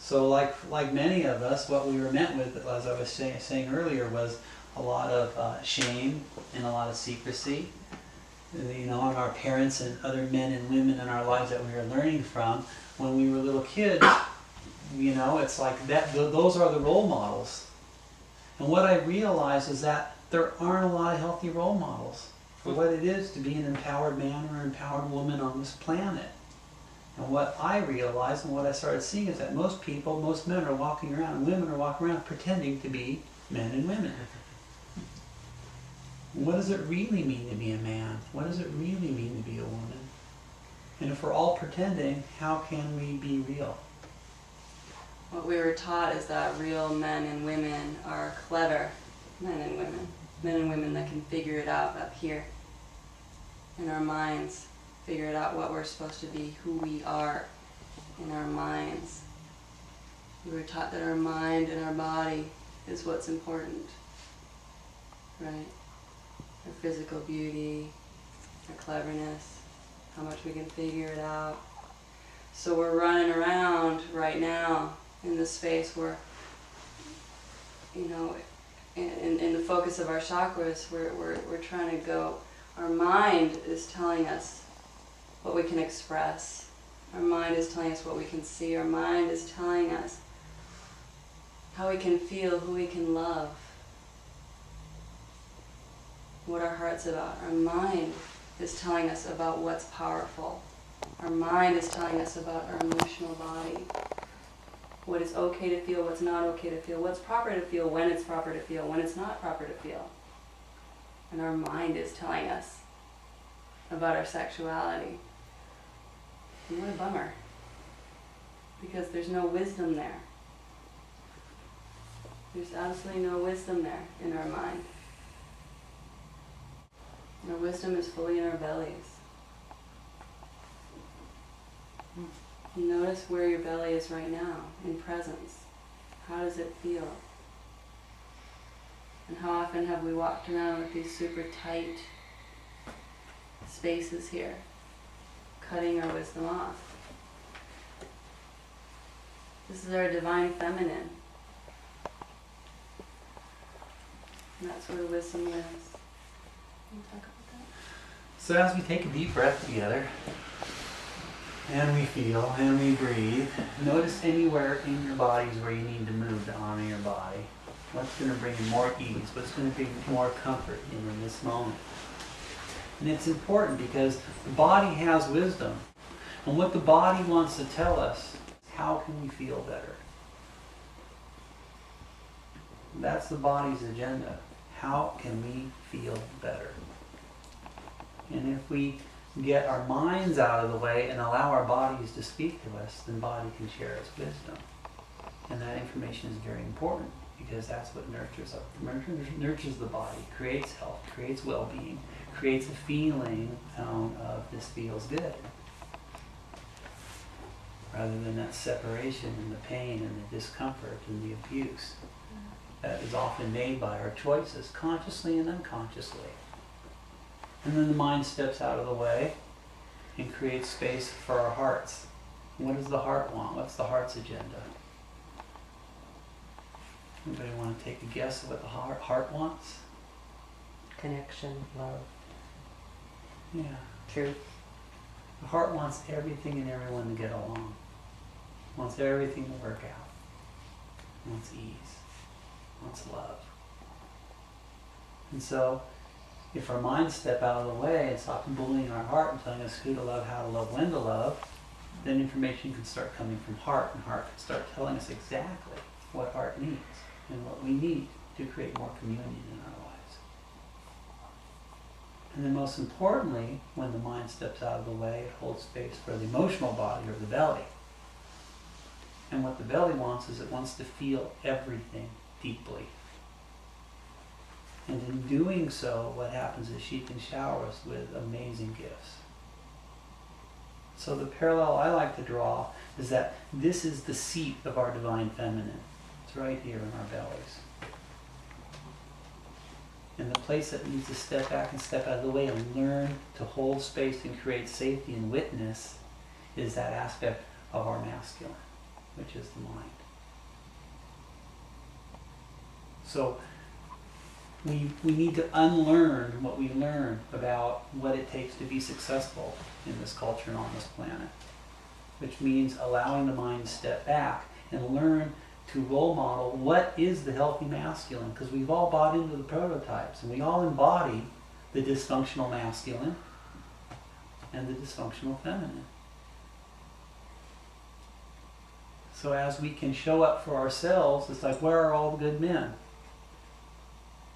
So like many of us, what we were met with, as I was saying earlier, was a lot of shame and a lot of secrecy. You know, and our parents and other men and women in our lives that we were learning from when we were little kids, you know, it's like that. Those are the role models. And what I realized is that there aren't a lot of healthy role models for what it is to be an empowered man or an empowered woman on this planet. And what I realized and what I started seeing is that most people, most men are walking around, and women are walking around pretending to be men and women. What does it really mean to be a man? What does it really mean to be a woman? And if we're all pretending, how can we be real? What we were taught is that real men and women are clever men and women that can figure it out up here in our minds, figure it out what we're supposed to be, who we are in our minds. We were taught that our mind and our body is what's important, right? Our physical beauty, our cleverness, how much we can figure it out. So we're running around right now in this space where, you know, in the focus of our chakras, we're trying to go. Our mind is telling us what we can express. Our mind is telling us what we can see. Our mind is telling us how we can feel, who we can love, what our heart's about. Our mind is telling us about what's powerful. Our mind is telling us about our emotional body. What is okay to feel, what's not okay to feel, what's proper to feel, when it's proper to feel, when it's not proper to feel. And our mind is telling us about our sexuality. And what a bummer. Because there's no wisdom there. There's absolutely no wisdom there in our mind. Our wisdom is fully in our bellies. Notice where your belly is right now, in presence. How does it feel? And how often have we walked around with these super tight spaces here, cutting our wisdom off? This is our divine feminine. And that's where the wisdom lives. Can you talk about that? So as we take a deep breath together, and we feel, and we breathe, notice anywhere in your bodies where you need to move to honor your body. What's going to bring you more ease? What's going to bring you more comfort in this moment? And it's important because the body has wisdom. And what the body wants to tell us, how can we feel better? That's the body's agenda. How can we feel better? And if we get our minds out of the way and allow our bodies to speak to us, then body can share its wisdom. And that information is very important because that's what nurtures the body, creates health, creates well-being, creates a feeling of this feels good. Rather than that separation and the pain and the discomfort and the abuse that is often made by our choices, consciously and unconsciously. And then the mind steps out of the way and creates space for our hearts. What does the heart want? What's the heart's agenda? Anybody want to take a guess at what the heart wants? Connection, love. Yeah. Truth. The heart wants everything and everyone to get along. Wants everything to work out. Wants ease. Wants love. And so, if our minds step out of the way and stop bullying our heart and telling us who to love, how to love, when to love, then information can start coming from heart, and heart can start telling us exactly what heart needs and what we need to create more communion in our lives. And then most importantly, when the mind steps out of the way, it holds space for the emotional body or the belly. And what the belly wants is it wants to feel everything deeply. And in doing so, what happens is she can shower us with amazing gifts. So the parallel I like to draw is that this is the seat of our divine feminine. It's right here in our bellies. And the place that needs to step back and step out of the way and learn to hold space and create safety and witness is that aspect of our masculine. which is the mind. So we need to unlearn what we learned about what it takes to be successful in this culture and on this planet, which means allowing the mind to step back and learn to role model what is the healthy masculine, because we've all bought into the prototypes and we all embody the dysfunctional masculine and the dysfunctional feminine. So as we can show up for ourselves, it's like, where are all the good men?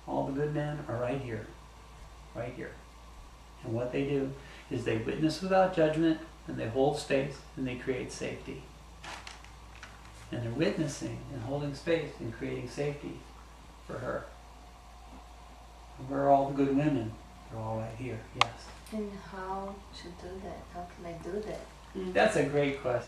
All the good men are right here. Right here. And what they do is they witness without judgment, and they hold space, and they create safety. And they're witnessing and holding space and creating safety for her. And where are all the good women? They're all right here, yes. And how to do that? How can I do that? That's a great question.